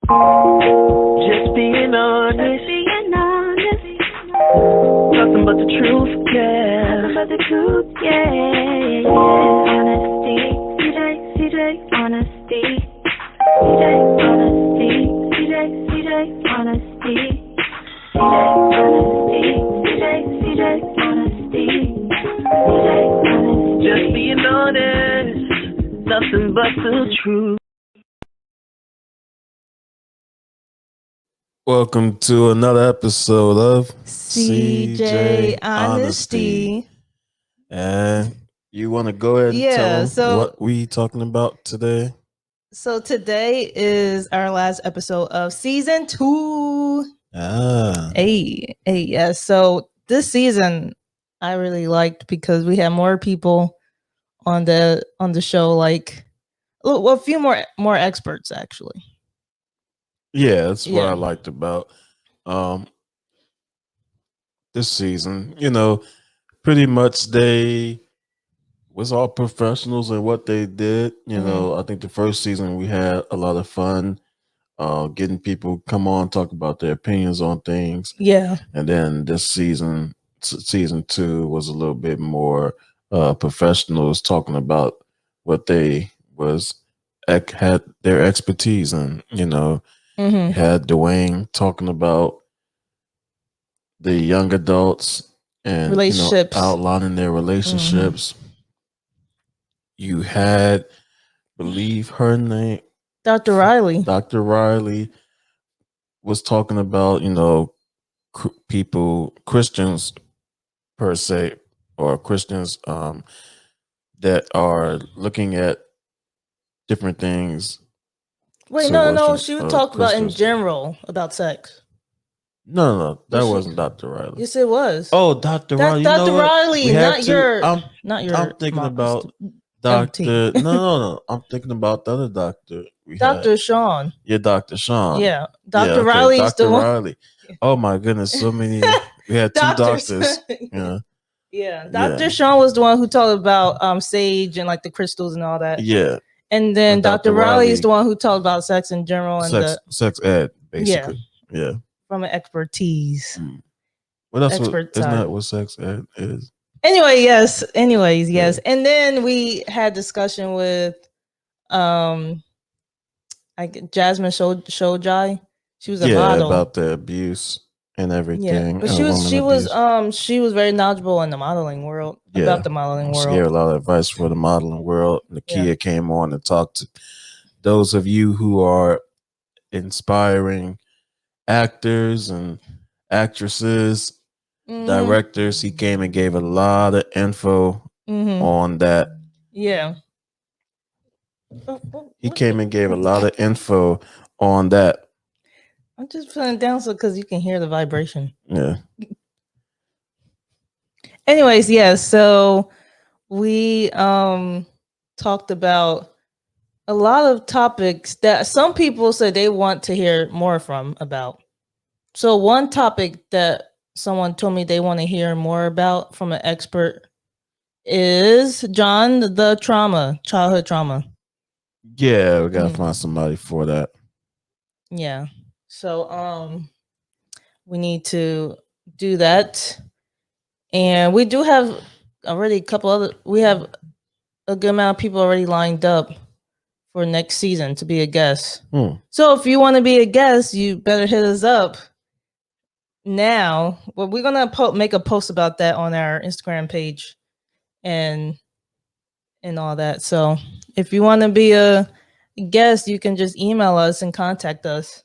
Just being honest. Nothing but the truth, yeah. Nothing but the truth, yeah. Honesty, CJ, honesty. CJ, honesty. CJ, honesty. CJ, honesty. Just being honest. Nothing but the truth. Welcome to another episode of CJ Honesty. And you want to go ahead and tell them what we talking about today? So today is our last episode of season 2. Yeah. So this season I really liked because we had more people on the show, like a few more experts actually. Yeah, that's what I liked about this season. You know, pretty much they was all professionals in what they did. You know, I think the first season we had a lot of fun getting people come on, talk about their opinions on things. Yeah. And then this season 2 was a little bit more professionals talking about what they had their expertise in. You know, had Dwayne talking about the young adults and relationships, outlining their relationships. You had, believe her name, Dr. Riley. Dr. Riley was talking about, people, Christians per se, or Christians that are looking at different things. Wait, no. She would talk about in general about sex. No, that wasn't Dr. Riley. Yes, it was. Oh, Dr. Riley. Dr. Riley, not your. I'm thinking about Dr. No. I'm thinking about the other doctor. Dr. Sean. Yeah, Dr. Sean. Yeah, Dr. Riley is the one. Dr. Riley. Oh my goodness, so many. We had 2 doctors. Yeah. Dr. Sean was the one who talked about sage and like the crystals and all that. Yeah. And then Dr. Riley is the one who talked about sex in general and sex ed, basically. Yeah. From an expertise. Well, isn't that what sex ed is? Anyways, yes. And then we had discussion with Jasmine Shojai. She was a model about the abuse and everything. Yeah, but she was very knowledgeable in the modeling world, about the modeling world. She gave a lot of advice for the modeling world. Nakia came on and talked to those of you who are inspiring actors and actresses, directors. He came and gave a lot of info on that. Yeah. He came and gave a lot of info on that. I'm just putting it down so because you can hear the vibration. Yeah. Anyways, so we talked about a lot of topics that some people said they want to hear more about. So one topic that someone told me they want to hear more about from an expert is John, the childhood trauma. Yeah, we gotta find somebody for that. Yeah. So we need to do that. And we do have already we have a good amount of people already lined up for next season to be a guest. So if you want to be a guest, you better hit us up now. Well, we're gonna make a post about that on our Instagram page and all that. So if you want to be a guest, you can just email us and contact us.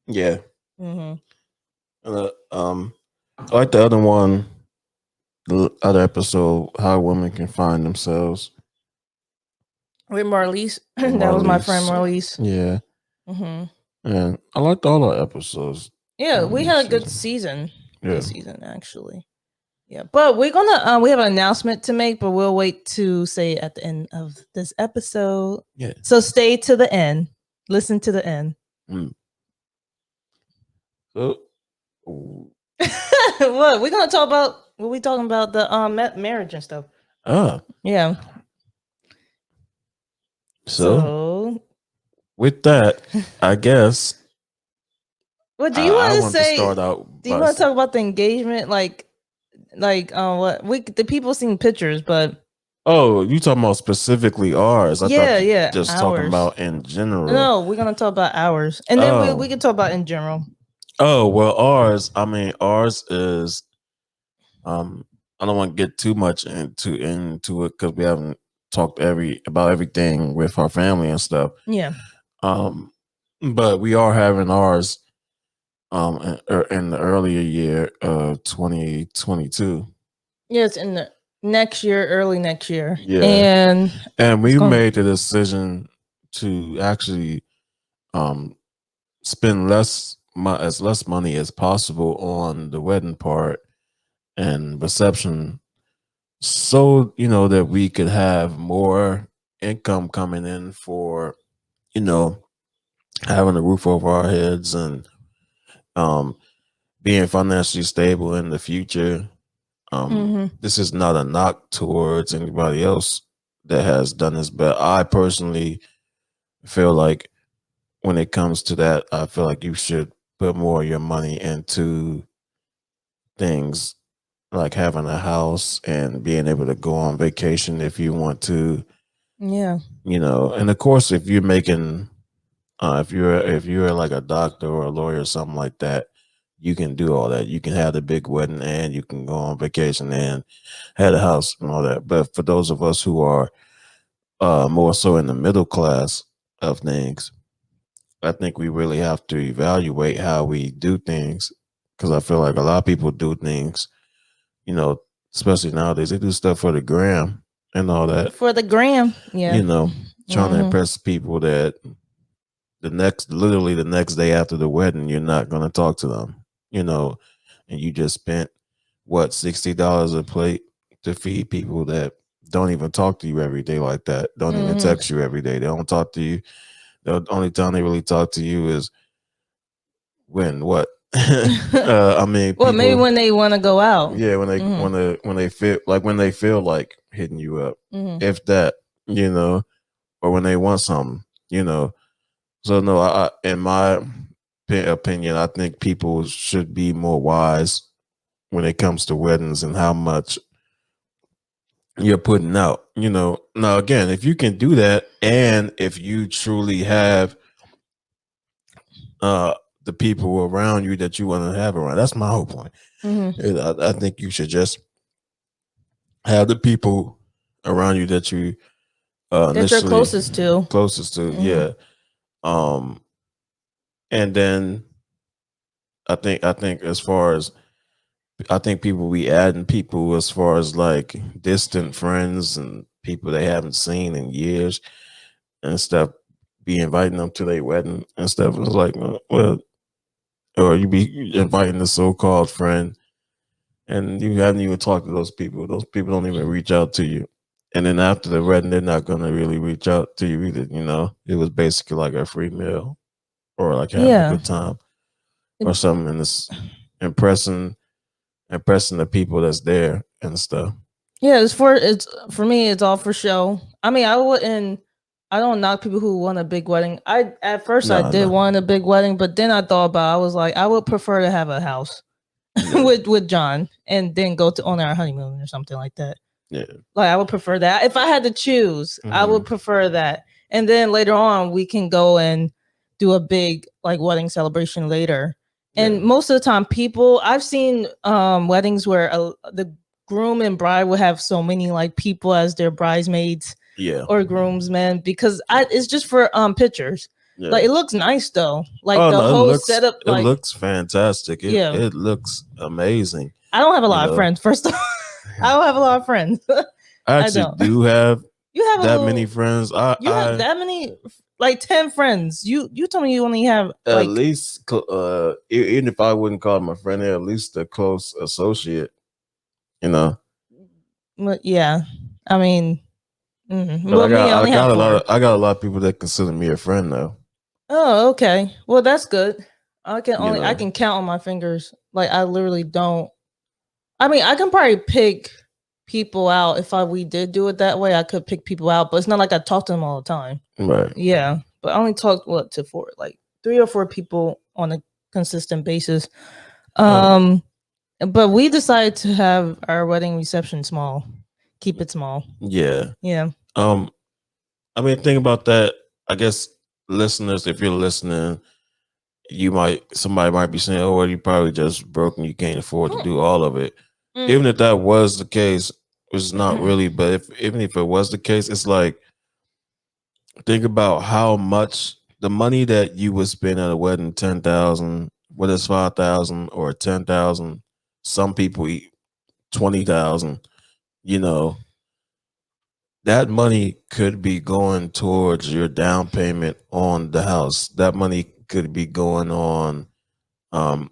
Yeah. I like the other one, the other episode, how women can find themselves. With Marlise. That was my friend Marlise. Yeah. And I liked all our episodes. Yeah, we had a good season. Good season, actually. Yeah, but we're gonna we have an announcement to make, but we'll wait to say it at the end of this episode. Yeah. So stay to the end. Listen to the end. So what we're gonna talk about? What we talking about? The marriage and stuff. Yeah. So with that, I guess What do you want I to want to say? start out Do you by want to talk about the engagement? Like what we the people seen pictures, but oh, you talking about specifically ours? I thought you yeah, just talking ours. about in general. No, we're gonna talk about ours, and then we Oh, can talk about in general. oh well, ours. I mean, ours is um. I don't want to get too much into it because we haven't talked about everything with our family and stuff. Yeah. Um, but we are having ours in the earlier year of 2022. Yes, in the next year, early next year, Yeah, and and it's we going. made the decision to actually um spend as less money as possible on the wedding part and reception, so that we could have more income coming in for you know having a roof over our heads and um being financially stable in the future. This is not a knock towards anybody else that has done this, but I personally feel like when it comes to that, I feel like you should put more of your money into things like having a house and being able to go on vacation if you want to, Yeah. and of course if you're making if you're like a doctor or a lawyer or something like that, you can do all that. You can have the big wedding and you can go on vacation and have a house and all that. But for those of us who are more so in the middle class of things, I think we really have to evaluate how we do things because I feel like a lot of people do things, you know, especially nowadays, they do stuff for the gram and all that, For the gram. Yeah. you know, trying to impress people that literally the next day after the wedding, you're not going to talk to them, you know, and you just spent what, $60 a plate to feed people that don't even talk to you every day like that, don't even text you every day. They don't talk to you. The only time they really talk to you is when what? I mean, Well, maybe people, when they want to go out. yeah, when they feel like hitting you up, if that, or when they want something, you know. So no, in my opinion, I think people should be more wise when it comes to weddings and how much you're putting out. Now again, if you can do that, and if you truly have uh the people around you that you want to have around, that's my whole point. I think you should just have the people around you that you That you're initially closest to. yeah. um and then I think as far as I think people we adding people as far as like distant friends and people they haven't seen in years and stuff, be inviting them to their wedding and stuff. It's like, well, or you be inviting the so-called friend and you haven't even talked to those people. Those people don't even reach out to you. And then after the wedding, they're not going to really reach out to you either. It was basically like a free meal or like having a Yeah. good time or something. And it's impressing the people that's there and stuff. Yeah, it's for me. It's all for show. I mean, I don't knock people who want a big wedding. At first I No, did no. want a big wedding, but then I thought about. I was like, I would prefer to have a house Yeah. with John, and then go on our honeymoon or something like that. Yeah. Like I would prefer that. If I had to choose, I would prefer that. And then later on, we can go and do a big like wedding celebration later. And most of the time, I've seen weddings where the groom and bride will have so many like people as their bridesmaids Yeah. or groomsmen because it's just for pictures. Yeah. Like it looks nice though. Like Oh the no, whole setup. it Like looks fantastic. yeah, It looks amazing. I don't have a you lot of know. friends. First of all, I don't have a lot of friends. I I actually don't. do have You have that many friends. You have that many, like 10 friends. You told me you only have at like least even if I wouldn't call them a friend, they're at least a close associate. yeah. I mean, But well, me, I only have four. I got a lot of people that consider me a friend though. Oh, okay. Well, that's good. I know. can count on my fingers. Like I literally don't. I mean, I can probably pick people out if we did do it that way. I could pick people out, but it's not like I talk to them all the time. Right. Yeah, but I only talk to four, like 3 or 4 people on a consistent basis. Oh, But we decided to have our wedding reception small. Keep it small. yeah. Yeah. Um, I mean, think about that. I guess listeners, if you're listening, somebody might be saying, "Oh, well, you probably just broke and you can't afford to do all of it." Mm. Even if that was the case, which is not really, but if even if it was the case, it's like think about how much the money that you would spend at a wedding, 10,000, whether it's 5,000 or 10,000. Some people eat 20,000. You know, that money could be going towards your down payment on the house. That money could be going on um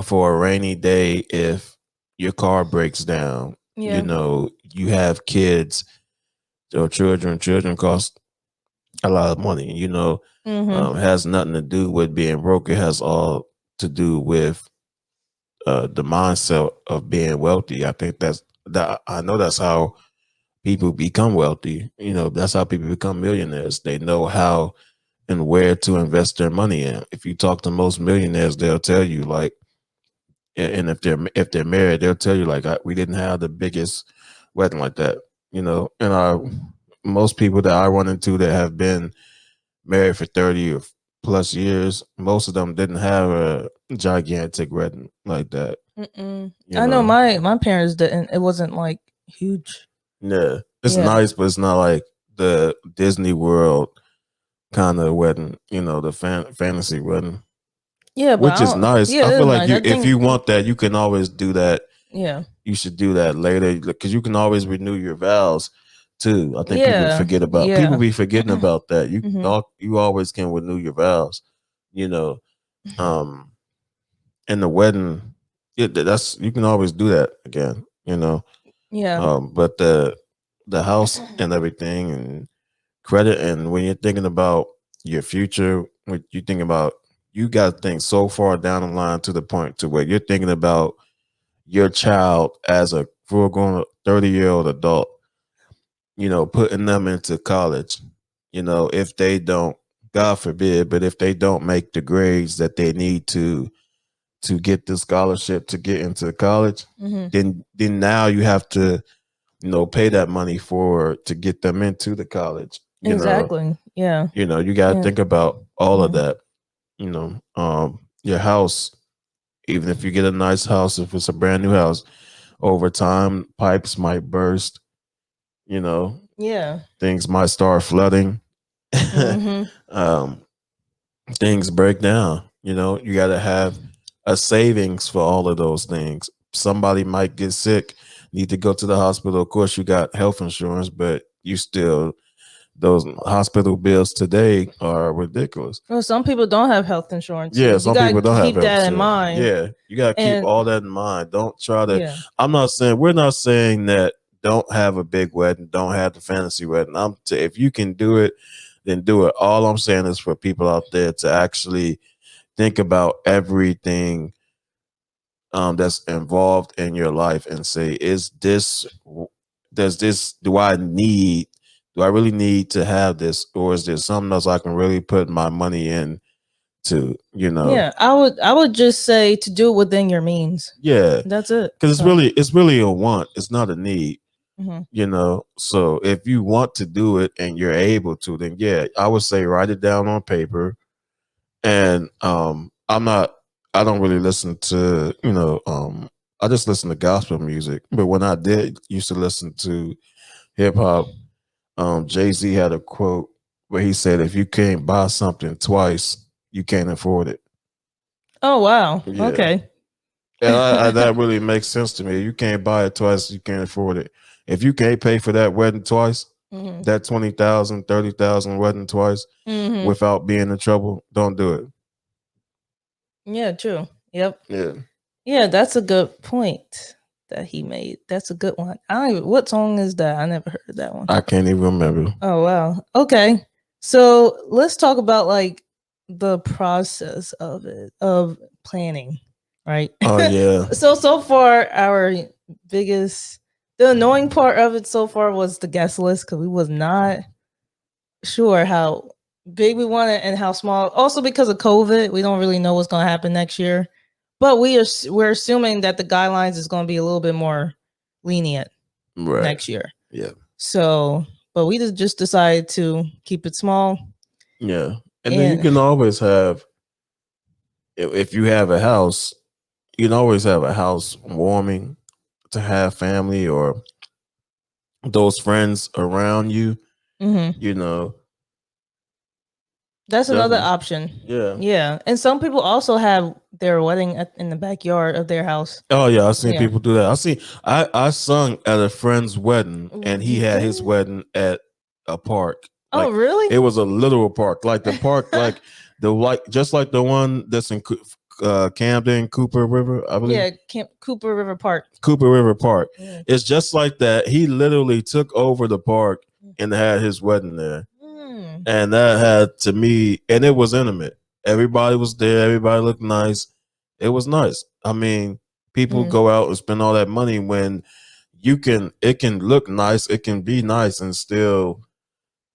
for a rainy day if your car breaks down. You Yeah. know, you have kids or children. Children cost a lot of money. You know, Mm-hmm. has nothing to do with being broke. It has all to do with the mindset of being wealthy. I think that I know that's how people become wealthy. You know, that's how people become millionaires. They know how and where to invest their money in. If you talk to most millionaires, they'll tell you like, and if they're married, they'll tell you like, we didn't have the biggest wedding like that. You know, and most people that I run into that have been married for 30 or plus years, most of them didn't have a gigantic wedding like that. Mm-mm. You I know know, my parents didn't. It wasn't like huge. yeah, it's Yeah. nice, but it's not like the Disney World kind of wedding. You know, the fantasy wedding, Yeah, but which I is don't, nice. yeah, I it feel is like nice. I if think you want that, you can always do that. yeah. You should do that later because you can always renew your vows too. I think Yeah. people Yeah. be forgetting about that. Hmm. You always can renew your vows. You know, um, in the wedding, that's you can always do that again. You know, Yeah. but the house and everything and credit and when you're thinking about your future, when you think about you got to think so far down the line to the point to where you're thinking about your child as a full grown 30-year-old adult, you know, putting them into college, you know, if they don't, God forbid, but if they don't make the grades that they need to get the scholarship to get into college, Hmm. then now you have to, you know, pay that money for to get them into the college. Exactly. Yeah. You know, you gotta Yeah. think about all of Hmm. that, your house, even if you get a nice house, if it's a brand new house, over time pipes might burst, you know, Yeah. things might start flooding. Hmm. um, Things break down. You know, you got to have a savings for all of those things. Somebody might get sick, need to go to the hospital. Of course, you got health insurance, but you still, those hospital bills today are ridiculous. Well, some people don't have health insurance, so Yeah, you some people gotta don't have keep health that in insurance. mind. Yeah, you got to keep And all that in mind. Don't try to, yeah. we're not saying that don't have a big wedding, don't have the fantasy wedding. If you can do it, then do it. All I'm saying is for people out there to actually think about everything that's involved in your life and say, do I need, do I really need to have this, or is there something else I can really put my money in to, you know? Yeah. I would just say to do it within your means. Yeah, That's it. because So it's really a want, it's not a need. mhm. You know, so if you want to do it and you're able to, then yeah, I would say write it down on paper. And I don't really listen to, I just listen to gospel music. But when I did used to listen to hip hop, Jay-Z had a quote where he said, if you can't buy something twice, you can't afford it. Oh wow. Yeah. Okay. And that really makes sense to me. You can't buy it twice, you can't afford it. If you can't pay for that wedding twice, Hmm. that 20,000, 30,000 wedding twice Hmm. without being in trouble, don't do it. Yeah. True. Yep. Yeah. Yeah. That's a good point that he made. That's a good one. I don't even, what song is that? I never heard that one. I can't even remember. Oh wow. Okay. So let's talk about like the process of it of planning, right? Oh yeah. So far our biggest the annoying part of it so far was the guest list because we was not sure how big we want it and how small. Also because of COVID, we don't really know what's going to happen next year. But we're assuming that the guidelines is going to be a little bit more lenient next year. Yeah. So, but we just decided to keep it small. Yeah. And then you can always have, if you have a house, you can always have a house warming to have family or those friends around you. You know, that's another option. Yeah. And some people also have their wedding in the backyard of their house. Oh yeah, I've seen people do that. I sung at a friend's wedding, and he had his wedding at a park. Oh really? It was a literal park, like the park, just like the one that's in Camden, Cooper River, I believe. Yeah, Cooper River Park. Cooper River Park. Yeah. It's just like that. He literally took over the park and had his wedding there. And that had, to me, and it was intimate. Everybody was there. Everybody looked nice. It was nice. I mean, people go out and spend all that money when it can look nice. It can be nice and still,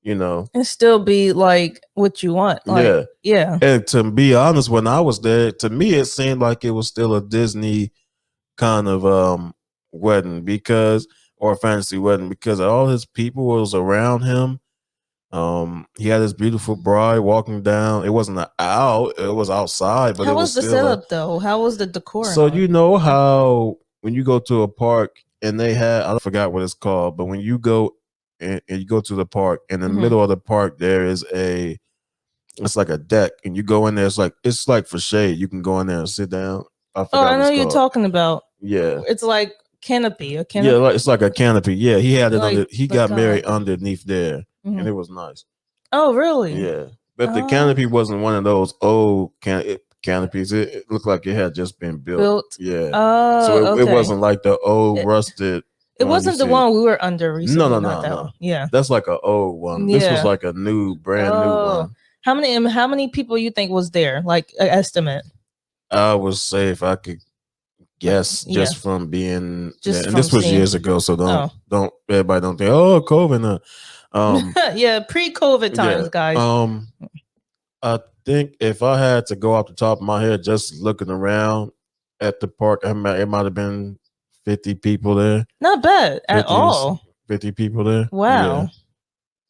and still be like what you want. Like, yeah. And to be honest, when I was there, to me, it seemed like it was still a Disney kind of wedding or fantasy wedding, because all his people was around him. He had his beautiful bride walking down. It wasn't out; it was outside. But how was the setup though? How was the decor? So you know how when you go to a park and they had, I forgot what it's called, but when you go and you go to the park, in the middle of the park there is it's like a deck, and you go in there. It's like for shade. You can go in there and sit down. I know you're talking about. Yeah, it's like canopy. A canopy. Yeah, it's like a canopy. Yeah, he had it under. He got married underneath there. And it was nice. Oh, really? Yeah. But the canopy wasn't one of those old canopies. It looked like it had just been built. Yeah. Oh, so it wasn't like the old rusted. It wasn't the one we were under recently. No. Yeah. That's like an old one. Yeah. This was like a brand new one. How many people you think was there? Like an estimate? I would say, if I could guess, just from being, and this was years ago, so don't everybody don't think, oh, COVID. Yeah, pre-COVID times, guys. I think if I had to go off the top of my head, just looking around at the park, it might have been 50 people there. Not bad at all. 50 people there. Wow.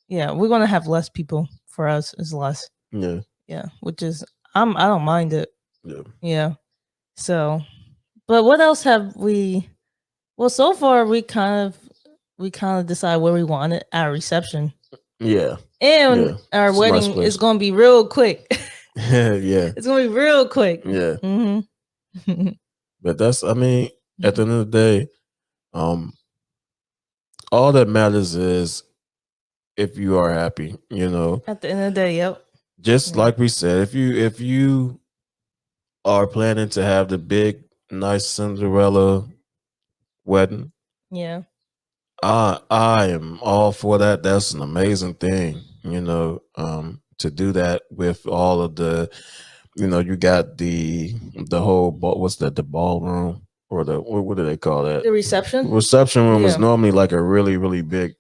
Yeah, we're gonna have less people. For us, is less. Yeah, which is I don't mind it. Yeah. So, but what else have we? Well, so far we kind of decide where we want it at our reception. Yeah. And our wedding is going to be real quick. Yeah. It's going to be real quick. Yeah. But that's, I mean, at the end of the day, all that matters is if you are happy, At the end of the day, yep. Just like we said, if you are planning to have the big, nice Cinderella wedding, I am all for that. That's an amazing thing, to do that with all of the, you got the whole what's that, the ballroom or what do they call that? The reception. Reception room is normally like a really, really big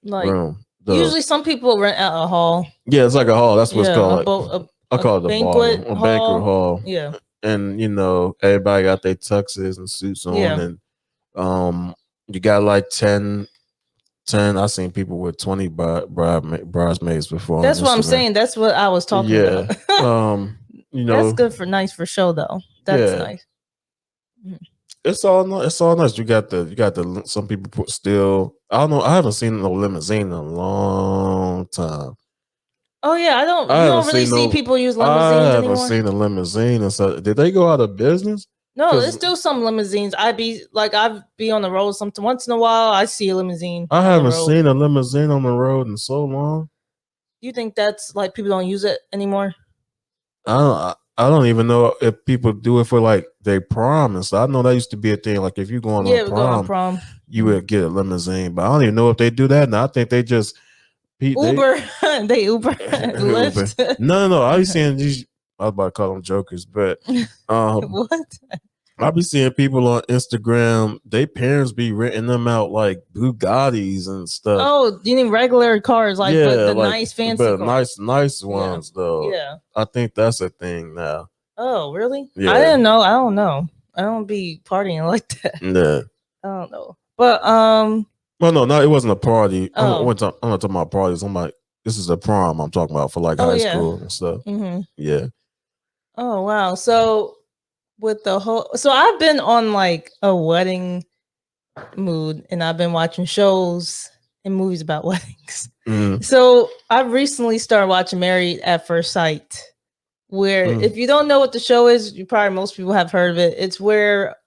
room. Usually, some people rent out a hall. Yeah, it's like a hall. That's what it's called. I call it the banquet ballroom, a banquet hall. Yeah, and everybody got their tuxes and suits on, and you got like 10. I've seen people with 20 bridesmaids before. That's what I'm saying. That's what I was talking about. That's good nice for show though. That's nice. It's all nice. You got the some people still. I don't know. I haven't seen no limousine in a long time. Oh yeah, you don't really see people use limousines anymore. I haven't seen a limousine. And so, did they go out of business? No, there's still some limousines. I'd be on the road once in a while. I see a limousine. I haven't seen a limousine on the road in so long. You think that's like people don't use it anymore? I don't even know if people do it for like their prom and stuff. I know that used to be a thing. Like if you're going on prom, you would get a limousine. But I don't even know if they do that now. I think they just Uber. They Uber. Lyft. No. I was saying these. I was about to call them jokers, but what? I be seeing people on Instagram, they parents be renting them out like Bugattis and stuff. Oh, you need regular cars, like, but Yeah, the like nice fancy but cars. nice Yeah. ones though. Yeah. I think that's a thing now. Oh, really? Yeah. I didn't know. I don't know. I don't be partying like that. Yeah. I don't know. But Well, no, it wasn't a party. Oh. I'm not talking about parties. I'm like, this is a prom I'm talking about for like Oh, high yeah. school and stuff. Mm-hmm. Yeah. Oh, wow. So with the whole, so I've been on like a wedding mood, and I've been watching shows and movies about weddings. Mhm. So I recently started watching Married at First Sight, where if you don't know what the show is, you probably most people have heard of it. It's where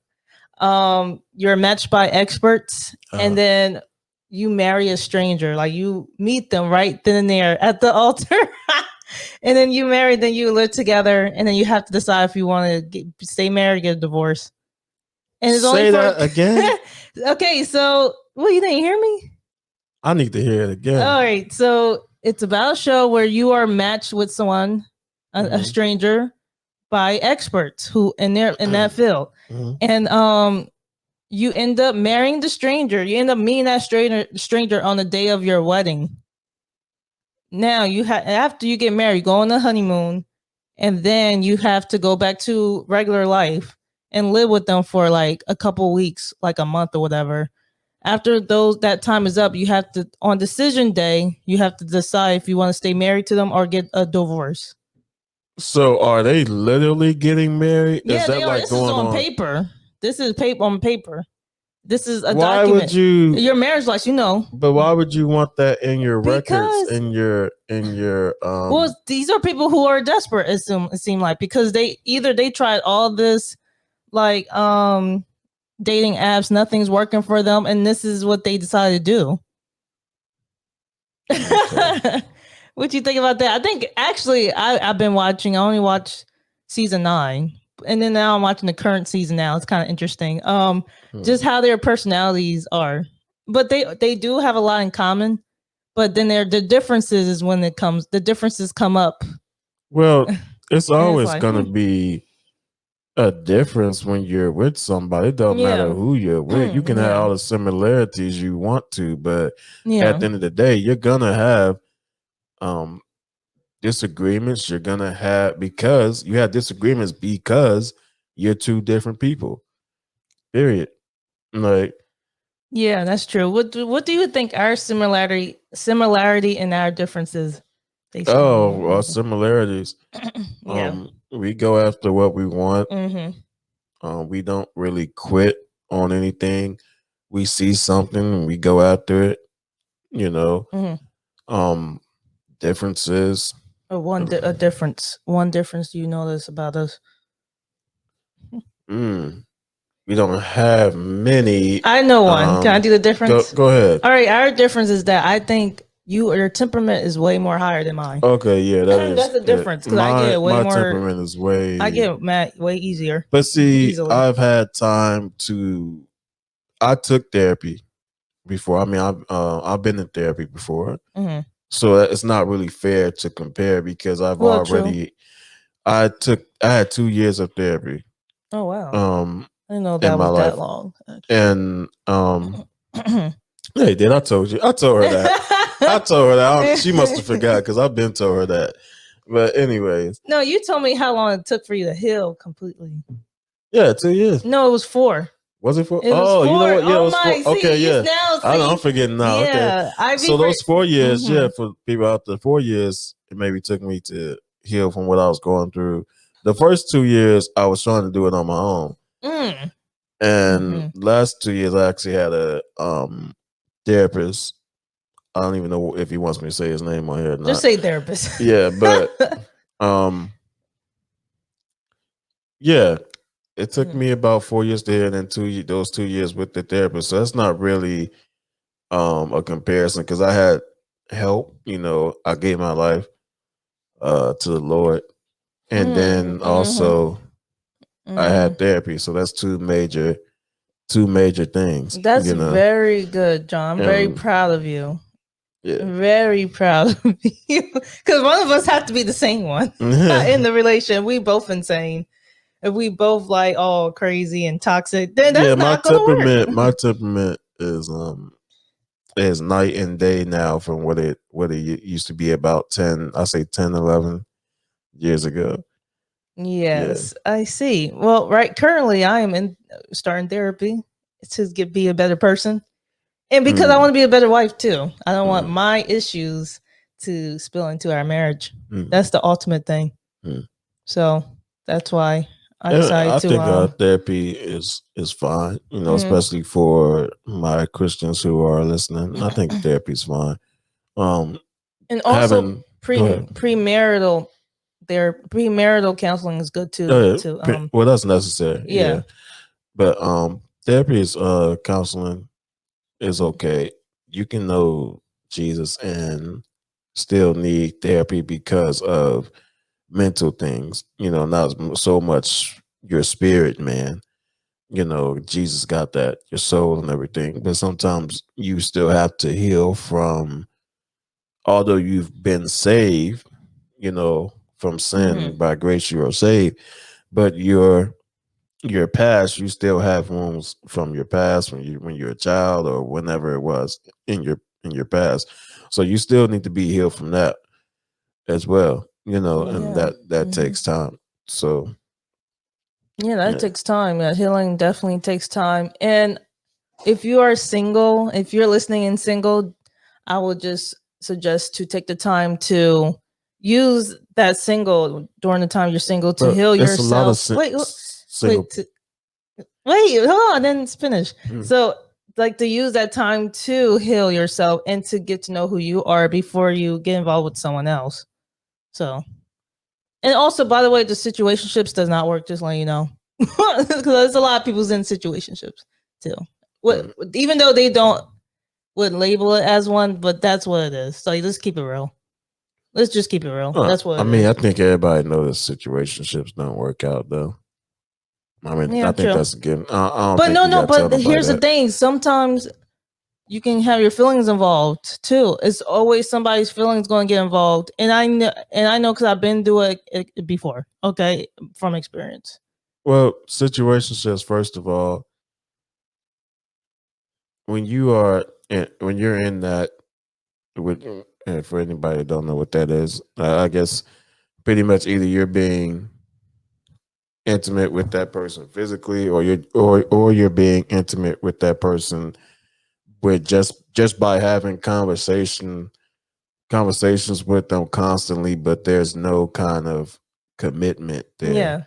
you're matched by experts, and then you marry a stranger. Like you meet them right then and there at the altar. And then you marry, then you live together, and then you have to decide if you want to stay married or get a divorce. And it's Say only that again. Okay, so you didn't hear me? I need to hear it again. All right, so it's about a show where you are matched with someone, a stranger, by experts who in that field, and you end up marrying the stranger. You end up meeting that stranger on the day of your wedding. Now you after you get married, go on a honeymoon, and then you have to go back to regular life and live with them for like a couple weeks, like a month or whatever. After that time is up, you have to, on decision day, you have to decide if you want to stay married to them or get a divorce. So are they literally getting married? Yeah, is that they are. like This going is on on paper. This is on paper. This is a why document. would you Your marriage license, you know. But why would you want that in your Because- records? In your Well, these are people who are desperate. It seemed like, because they tried all this like dating apps, nothing's working for them, and this is what they decided to do. Okay. What you think about that? I think actually I've been watching. I only watched season 9, and then now I'm watching the current season. Now it's kind of interesting. Just how their personalities are, but they do have a lot in common. But then the differences is when the differences come up. Well, it's always like, gonna be a difference when you're with somebody. It don't matter who you're with. You can have all the similarities you want to, but at the end of the day, you're gonna have disagreements. You're gonna have because you have disagreements because you're two different people. Period. Like, yeah, that's true. What do you think our similarity and our differences? our similarities. We go after what we want. We don't really quit on anything. We see something and we go after it. You know. Differences. A difference. One difference you notice about us. We don't have many. I know one. Can I do the difference? Go ahead. All right. Our difference is that I think your temperament is way more higher than mine. Okay, yeah, that's the difference. Because I get way my more. temperament is way. I get mad way easier. But see, easily. I've had time to. I took therapy before. I mean, I've been in therapy before, so it's not really fair to compare because I've already. True. I had 2 years of therapy. Oh wow. I didn't know that was that long. And hey, did I told you? I told her that. I told her that. She must have forgot because I've been told her that. But anyways, no, you told me how long it took for you to heal completely. Yeah, 2 years. No, it was 4. Was it 4? It was 4. You know what? Yeah, it was 4. See, okay, yeah. I'm forgetting now. Yeah, okay. So those 4 years, for people out there, 4 years, it maybe took me to heal from what I was going through. The first 2 years, I was trying to do it on my own. And last 2 years, I actually had a therapist. I don't even know if he wants me to say his name on here or not. Just say therapist. Yeah, but yeah, it took me about 4 years there, and then those 2 years with the therapist. So that's not really a comparison because I had help. You know, I gave my life to the Lord, and then also I had therapy. So that's two major things. That's very good, John. I'm very proud of you. Yeah. Very proud of you. Because one of us has to be the sane one in the relation. We both insane. if we both like all crazy and toxic, then Yeah, that's not gonna work. my temperament is night and day now from what it used to be about 10, I say 10, 11 years ago. Yeah. Yes, I see. Well, right, currently I am in starting therapy to be a better person, and because I Mm, want to be a better wife too. I don't want mm, my issues to spill into our marriage. mm, That's the ultimate thing. mm. So that's why I And decided I to. think therapy is fine, Mhm. especially for my Christians who are listening. I think therapy's fine. Um, And also having Go ahead. premarital premarital counseling is good too. Oh, To yeah. Well, that's necessary. yeah. Yeah, but therapy is counseling is okay. You can know Jesus and still need therapy because of mental things. Not so much your spirit, man. Jesus got that, your soul and everything. But sometimes you still have to heal from, although you've been saved, from sin Mhm. by grace you are saved, but your past, you still have wounds from your past when you're a child or whenever it was in your past. So you still need to be healed from that as well, and Yeah. that Mhm. takes time. So Yeah, that yeah. takes time. Yeah, healing definitely takes time. And if you are single, if you're listening and single, I would just suggest to take the time to use that single during the time you're single to But heal it's a lot of yourself. Wait, single. wait, wait, hold on, then finish. Mm. So, like to use that time to heal yourself and to get to know who you are before you get involved with someone else. So, and also, by the way, the situationships does not work. Just letting you know, because there's a lot of people's in situationships too. What, Mm. even though they don't would label it as one, but that's what it is. So let's keep it real. Let's just keep it real. That's what I it mean, I is. think everybody knows situationships don't work out though. I mean, I Yeah, think true. that's a given. I don't But think no, you no. got to tell But nobody here's the that. thing. Sometimes you can have your feelings involved too. It's always somebody's feelings going to get involved, and I know because I've been through it before. Okay, from experience. Well, situationships, first of all, when you're in that with, and for anybody that don't know what that is, I guess pretty much either you're being intimate with that person physically, or you're being intimate with that person with just by having conversations with them constantly, but there's no kind of commitment there. Yeah,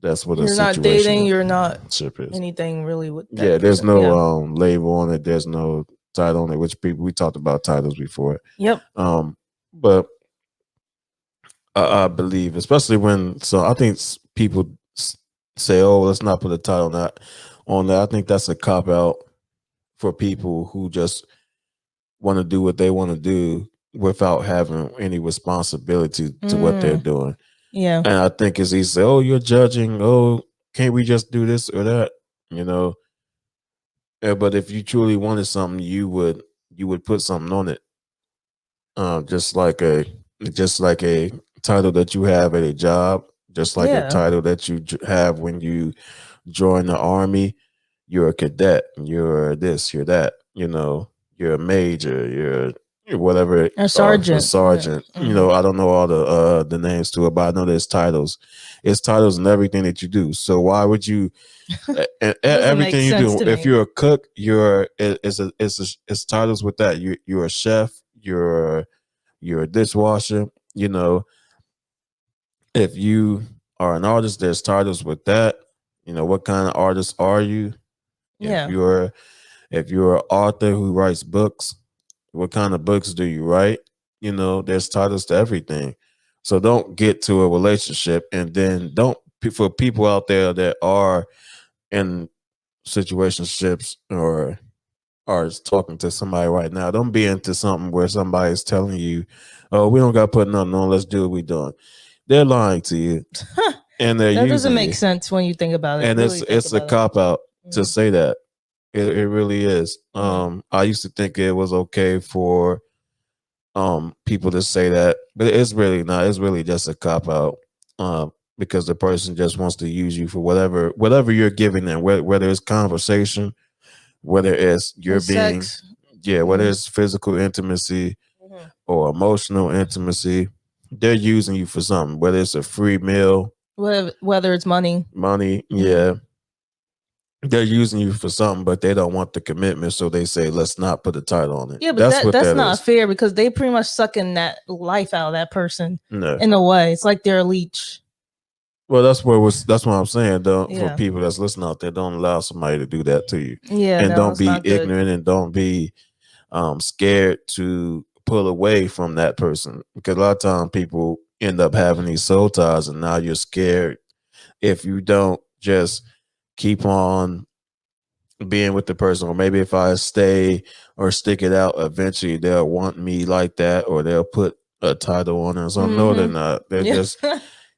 That's what a you're not dating. You're not situationship is. anything really with that Yeah, there's person. no Yeah. label on it. There's no title on it. Which people, we talked about titles before. Yep. But I believe, especially so I think people say, "Oh, let's not put a title on that." I think that's a cop out for people who just want to do what they want to do without having any responsibility to what they're doing. Yeah. And I think it's easy to say, "Oh, you're judging. Oh, can't we just do this or that?" You know. But if you truly wanted something, you would put something on it. Just like a title that you have at a job, just like a Yeah. title that you have when you join the army. You're a cadet. You're this. You're that. You're a major. You're whatever. A A sergeant. Yeah. sergeant. Mhm. I don't know all the names to it, but I know there's titles. It's titles in everything that you do. So why would you? Doesn't make Everything you sense do. to If me. you're a cook, it's titles with that. You're a chef. You're a dishwasher. If you are an artist, there's titles with that. What kind of artist are you? If Yeah. you're if you're an author who writes books, what kind of books do you write? There's titles to everything. So don't get to a relationship and then don't, for people out there that are in situationships or are talking to somebody right now, don't be into something where somebody's telling you, "Oh, we don't got to put nothing on. Let's do what we doing." They're lying to you and they're That doesn't using make you, sense when you think about it. and it's Really think it's a about it. cop out to Mhm. say that. It really is. Mhm. I used to think it was okay for people to say that, but it's really not. It's really just a cop out. because the person just wants to use you for whatever you're giving them, whether it's conversation, whether it's you're And being, sex. yeah, whether Mhm. it's physical intimacy Mhm. or emotional intimacy, they're using you for something, whether it's a free meal, Whether it's money. money, yeah. They're using you for something, but they don't want the commitment, so they say, let's not put a title on it. Yeah, but That's what that's that not is. fair because they pretty much sucking that life out of that person No. in a way. It's like they're a leech. Well, that's what I'm saying. Don't, for Yeah. people that's listening out there, don't allow somebody to do that to you. Yeah, And no, don't it's be not good. ignorant, and don't be scared to pull away from that person, because a lot of times people end up having these soul ties, and now you're scared if you don't just keep on being with the person, or maybe if I stay or stick it out, eventually they'll want me like that, or they'll put a title on it. So no, they're Mhm. not. They're Yeah. just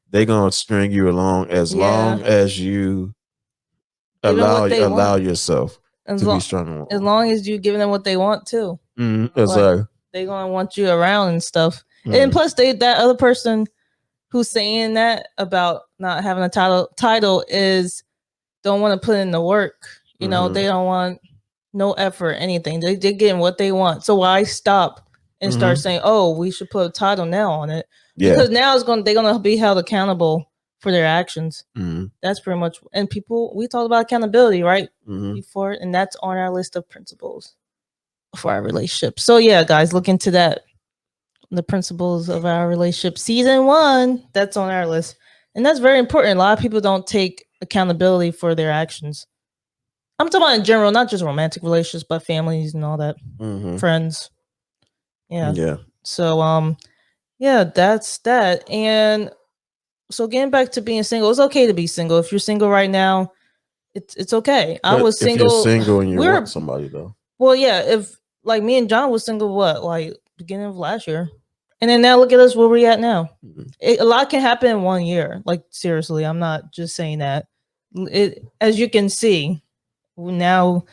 they're gonna string you along as long Yeah. as you Give them what they allow want. yourself As to be long strung as along. long as you give them what they want too. Like Exactly. they gonna want you around and stuff. And Mm. plus that other person who's saying that about not having a title is don't want to put in the work. You know, Mhm. they don't want no effort, anything. They're getting what they want. So why stop and start Mhm. saying, "Oh, we should put a title now on it," Yeah. because now they're gonna be held accountable for their actions. Mhm. That's pretty much. And people, we talked about accountability right Mhm. before, and that's on our list of principles for our relationship. So yeah, guys, look into that. The principles of our relationship, season 1. That's on our list, and that's very important. A lot of people don't take accountability for their actions. I'm talking about in general, not just romantic relationships, but families and all that, Mhm. friends. Yeah. Yeah. So yeah, that's that. And so getting back to being single, it's okay to be single. If you're single right now, it's okay. I But was if you're single. single and you We're want somebody though, well, yeah. If like me and John was single, what like beginning of last year, and then now look at us where we at now. Mhm. A lot can happen in 1 year. Like seriously, I'm not just saying that. As you can see, now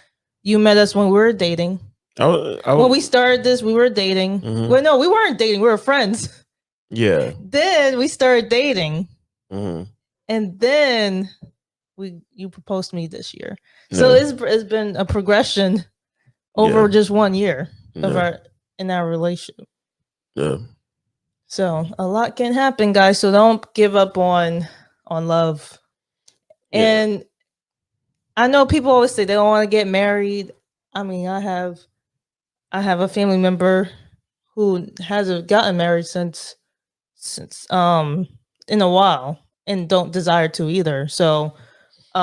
you met us when we were dating. When we started this, we were dating. Mhm. Well, no, we weren't dating. We were friends. Yeah. Then we started dating, Mhm. and then you proposed to me this year. So Yeah. it's been a progression over Yeah. just 1 year of Yeah. our relationship. Yeah. So a lot can happen, guys. So don't give up on love. Yeah. And I know people always say they don't want to get married. I mean, I have a family member who hasn't gotten married since in a while and don't desire to either. So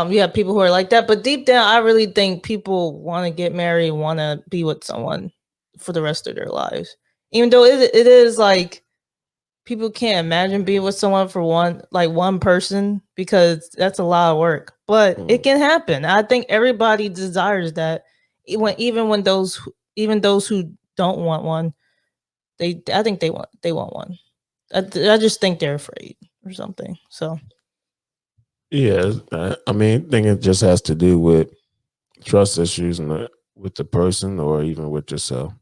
you have people who are like that, but deep down I really think people want to get married, want to be with someone for the rest of their lives. Even though it is like people can't imagine being with someone for one person because that's a lot of work. But it can happen. I think everybody desires that. Even those who don't want one, I think they want one. I just think they're afraid or something. So Yeah. I mean, I think it just has to do with trust issues with the person, or even with yourself.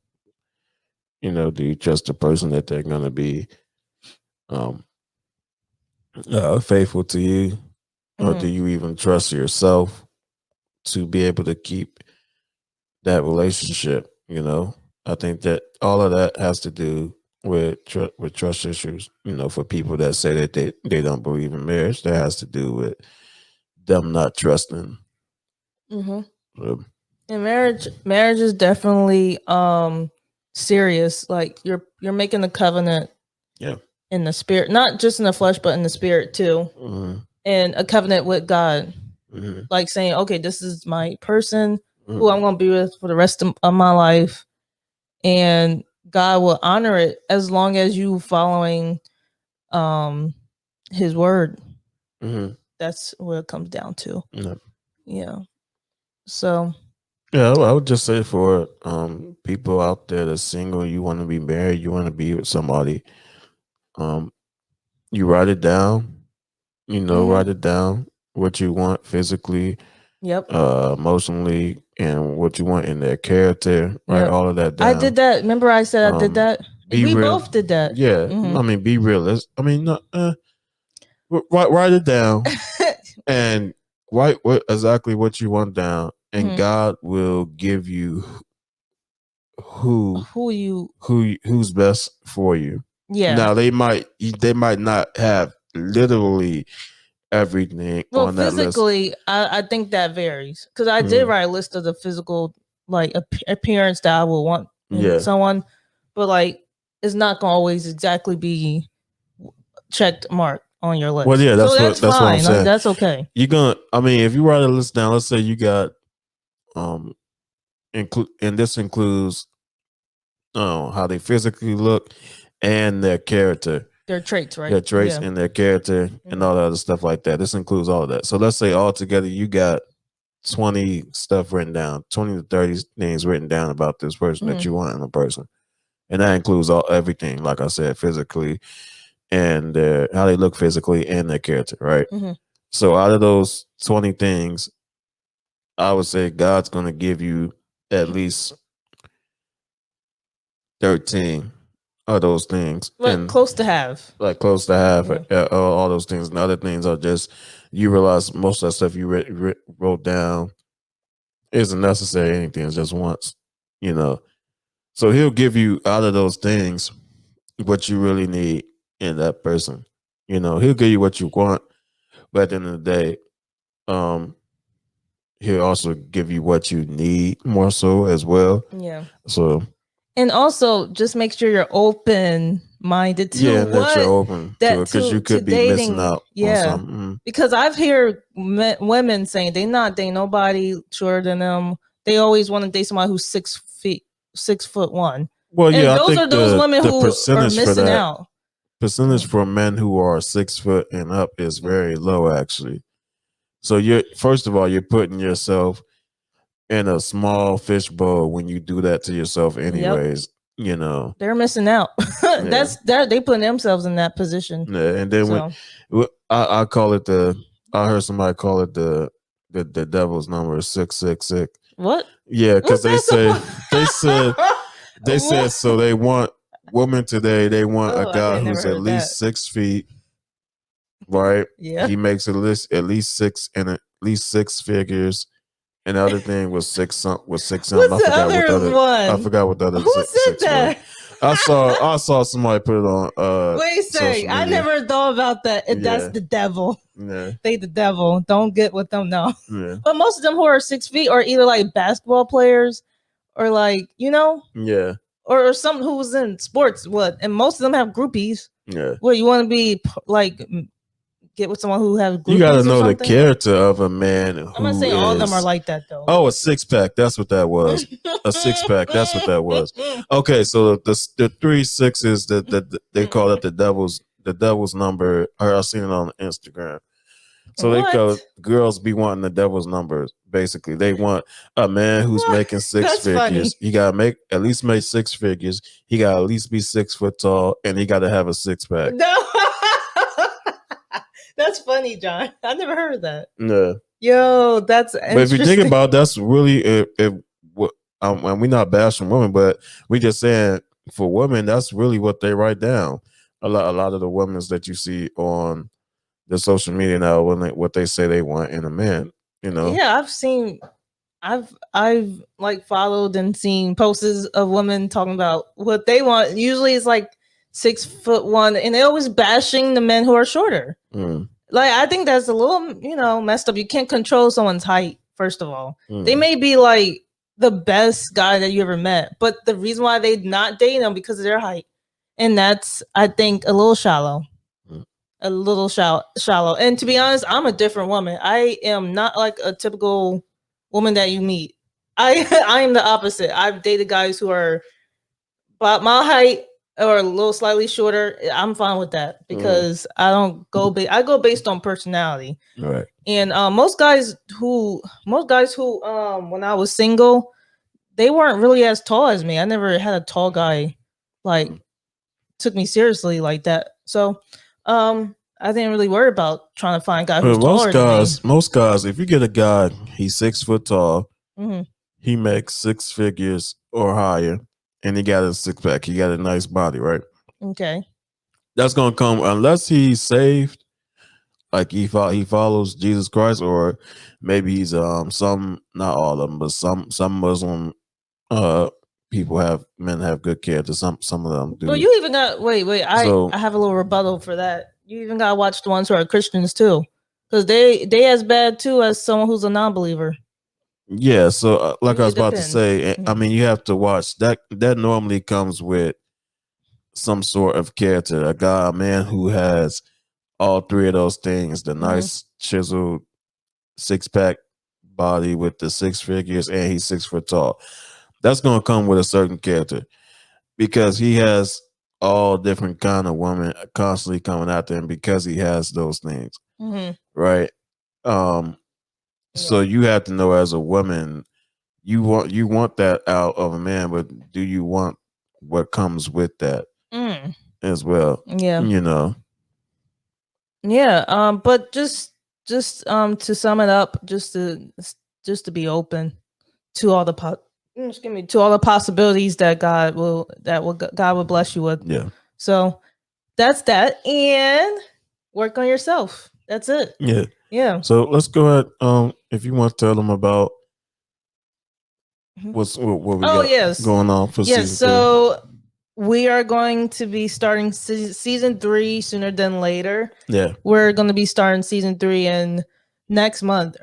Do you trust the person that they're going to be um, faithful to you, or do mhm. you even trust yourself to be able to keep that relationship? I think that all of that has to do with trust issues. For people that say that they don't believe in marriage, that has to do with them not trusting. Mhm. Um, And marriage is definitely serious. Like you're making a covenant yeah. in the spirit, not just in the flesh, but in the spirit too. Mm-hmm. And a covenant with God. Mm-hmm. Like saying, okay, this is my person who Mm-hmm. I'm gonna be with for the rest of my life. And God will honor it as long as you following um his word. Mm-hmm. That's what it comes down to. Yeah. Yeah. So Yeah, I would just say for people out there that's single, you want to be married, you want to be with somebody, um, you write it down. Write it down what you want physically, yep. emotionally, and what you want in their character. Write Yep. all of that I down. did that. Remember I said I did that? Be We real. both did that. Yeah, Mhm. I mean, be realistic. I mean, Write it down and write exactly what you want down, and Mhm. God will give you who Who you? who's best for you. Yeah. Now they might not have literally everything Well, on that list. physically, I think that varies because I did Mm. write a list of the physical like appearance that I would want in Yeah. someone, but like it's not gonna always exactly be checked mark on your list. Well, yeah, so that's what I'm fine. Like saying. that's okay. You're gonna. I mean, if you write a list down, let's say you got and this includes how they physically look and their character, Their traits, right? their traits Yeah. and their character and Mhm. all that other stuff like that. This includes all of that. So let's say altogether you got 20 stuff written down, 20 to 30 things written down about this person that Mhm. you want in a person. And that includes everything, like I said, physically and how they look physically and their character, right? Mhm. So out of those 20 things, I would say God's going to give you at least 13 of those things. But And close to half. like close to half Yeah. all those things. And other things are just, you realize most of that stuff you wrote down isn't necessary. Anything is just once, you know. So he'll give you out of those things what you really need in that person. You know, he'll give you what you want, but at the end of the day, um, he'll also give you what you need more so as well. Yeah. So And also just make sure you're open minded to yeah, and that you're what open to it because you could be missing out on Yeah. something. Mm. Because I've heard women saying they not dating nobody shorter than them. They always want to date somebody who's 6'1". Well, And yeah, I those think are those women the who are percentage for missing that out. percentage for men who are 6 foot and up is very low, actually. So you're first of all, you're putting yourself in a small fishbowl when you do that to yourself, anyways. You know, They're missing out. That's they putting themselves in that position. yeah. And then So I call it I heard somebody call it the devil's number 666. what? Yeah, because What's they that said they said What? so they want women today. They want a Oh, I guy never who's heard at of least that. 6 feet, right? Yeah. He makes at least six and at least six figures. And the other thing was six something. What's the other one? I forgot what the other Who said that? was. I saw somebody put it on. Wait, say I never thought about that. That's Yeah. the devil. Yeah. They the devil. Don't get with them now. Yeah. But most of them who are 6 feet are either like basketball players or like Yeah. or some who's in sports. What? And most of them have groupies. Yeah. What you want to be like? Get with someone who has groupies. You got to or know the something? character of a man who I'm not saying all of them are like that though. Oh, a 6-pack. That's what that was. A 6-pack. That's what that was. Okay, so the 3 6s that they call it the devil's number. I've seen it on Instagram. So they call girls be wanting the devil's numbers. Basically, they want a man who's making six That's funny. figures. He gotta make 6 figures. He gotta at least be 6 foot tall, and he gotta have a 6-pack. No. That's funny, John. I never heard of that. Yeah. Yo, that's But if you think about it, that's really and we're not bashing women, but we just saying for women, that's really what they write down. A lot of the women that you see on the social media now, what they say they want in a man, Yeah, I've like followed and seen posts of women talking about what they want. Usually it's like 6'1", and they're always bashing the men who are shorter. Mm. Like I think that's a little, messed up. You can't control someone's height, first of all. Mm. They may be like the best guy that you ever met, but the reason why they not dating them because of their height. And that's, I think, a little shallow. Mm. A little shallow. And to be honest, I'm a different woman. I am not like a typical woman that you meet. I am the opposite. I've dated guys who are about my height or a little slightly shorter. I'm fine with that because I don't go I go based on personality. Right. And most guys who when I was single, they weren't really as tall as me. I never had a tall guy like took me seriously like that. So I didn't really worry about trying to find a guy who's taller than me. Most guys, if you get a guy, he's 6 foot tall, Mhm. he makes 6 figures or higher, and he got a 6-pack. He got a nice body, right? Okay. That's gonna come unless he's saved. like he follows Jesus Christ, or maybe he's some, not all of them, but some Muslim uh people have men have good character. Some of them Well, do. you even got wait. So I have a little rebuttal for that. You even got to watch the ones who are Christians too, because they as bad too as someone who's a non-believer. yeah, so like I It was about to depends. say, I mean, you have to watch that. That normally comes with some sort of character, a man who has all three of those things: the nice chiseled six pack body with the six figures, and he's 6 foot tall. That's gonna come with a certain character because he has all different kind of women constantly coming after him because he has those things, right? Um, so Yeah. you have to know as a woman, you want that out of a man, but do you want what comes with that as well? Yeah. You know, Yeah. But to sum it up, just to be open to all the excuse me, to all the possibilities that God will bless you with. yeah, So that's that, and work on yourself. That's it. yeah. Yeah. So let's go ahead. If you want to tell them about Mhm. what we Oh got yes, going on for yes. season 3. So we are going to be starting season 3 sooner than later. Yeah, We're going to be starting season 3 in next month,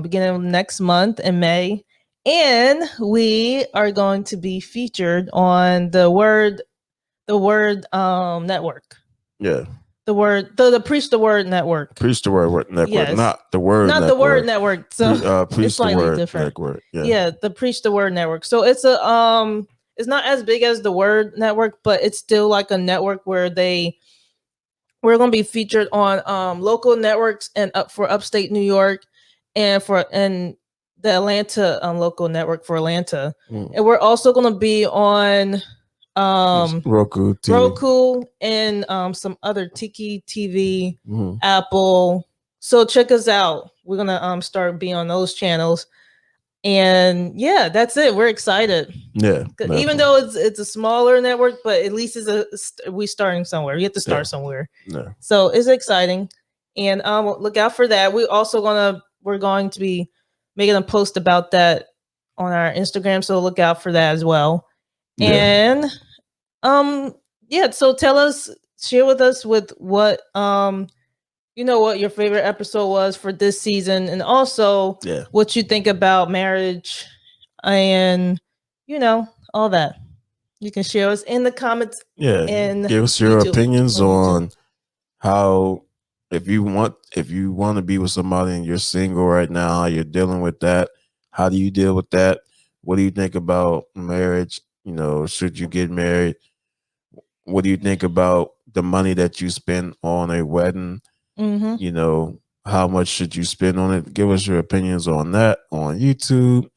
beginning of next month in May, and we are going to be featured on the Word network. yeah. The Preach the Word network. Preach the word network, Yes. not the word Not the Word network. So Preach it's the slightly word different. network. Yeah, Yeah, the Preach the Word network. So it's not as big as the Word network, but it's still like a network where we're going to be featured on local networks and up for upstate New York and the Atlanta local network for Atlanta. And we're also going to be on Roku TV. Roku and some other Tiki TV, Apple. So check us out. We're going to start being on those channels. And yeah, that's it. We're excited. Yeah, Even though it's a smaller network, but at least we starting somewhere. We have to start somewhere. Yeah. So it's exciting, and look out for that. We're going to be making a post about that on our Instagram. So look out for that as well. Yeah. And yeah. So share with us with what what your favorite episode was for this season, and also what you think about marriage, and all that. You can share us in the comments. Yeah, and give us your opinions on YouTube. how if you want to be with somebody and you're single right now, how you're dealing with that. How do you deal with that? What do you think about marriage? Should you get married? What do you think about the money that you spend on a wedding? How much should you spend on it? Give us your opinions on that on YouTube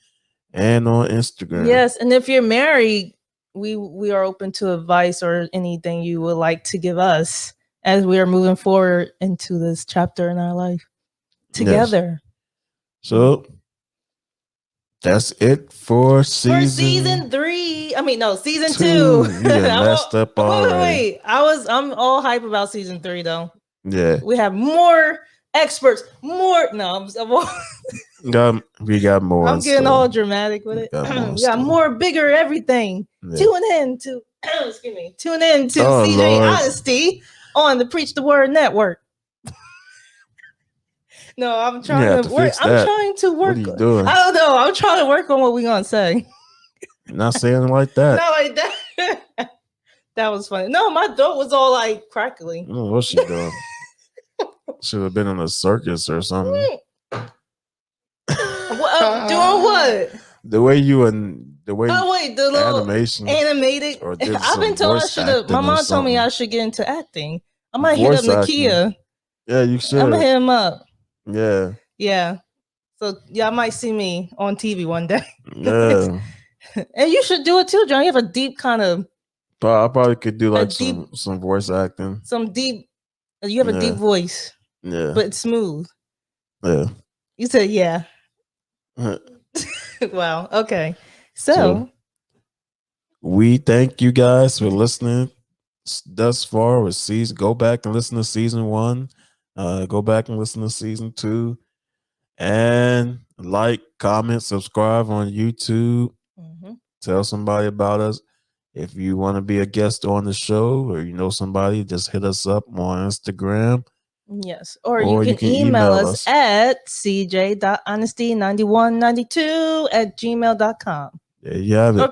and on Instagram. Yes, and if you're married, we are open to advice or anything you would like to give us as we are moving forward into this chapter in our life together. Yes. So that's it for season 3. I mean, no, season 2. You messed up already. Wait. I'm all hype about season 3 though. Yeah. We have more experts. More. No, we got more. I'm getting all dramatic with it. Yeah, more, bigger, everything. Yeah. Tune in to excuse me. Tune in to CJ Lord. Honesty on the Preach the Word network. No, I'm trying to work. I'm trying to work. What are you doing? I don't know. I'm trying to work on what we're gonna say. Not saying it like that. Not like that. That was funny. No, my throat was all like crackly. I don't know what she doing. Should have been in a circus or something. Doing what? The way you and the way the little animated. I've been told I should have. My mom told me I should get into acting. I might hit up Nakia. Yeah, you should. I'm gonna hit him up. Yeah. Yeah. So y'all might see me on TV one day. Yeah. And you should do it too, John. You have a deep kind of. I probably could do like some voice acting. Some deep. You have a deep voice. Yeah. But it's smooth. Yeah. You said yeah. Wow. Okay. So we thank you guys for listening thus far with season. Go back and listen to season 1 Go back and listen to season 2, and like, comment, subscribe on YouTube. Tell somebody about us. If you want to be a guest on the show, or you know somebody, just hit us up on Instagram. Yes. Or you can email us at cj.honesty9192@gmail.com. There you have it.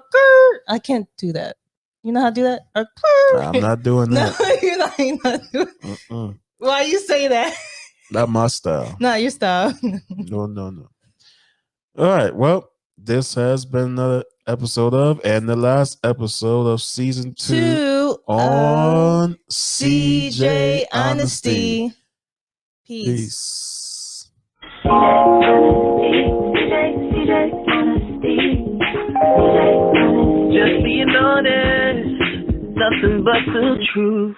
I can't do that. You know how to do that? I'm not doing that. No, you're not doing Mm-mm. Why you say that? Not my style. Not your style. No. All right. Well, this has been another episode of, and the last episode of season 2 on CJ Honesty. Peace. Just being honest, nothing but the truth.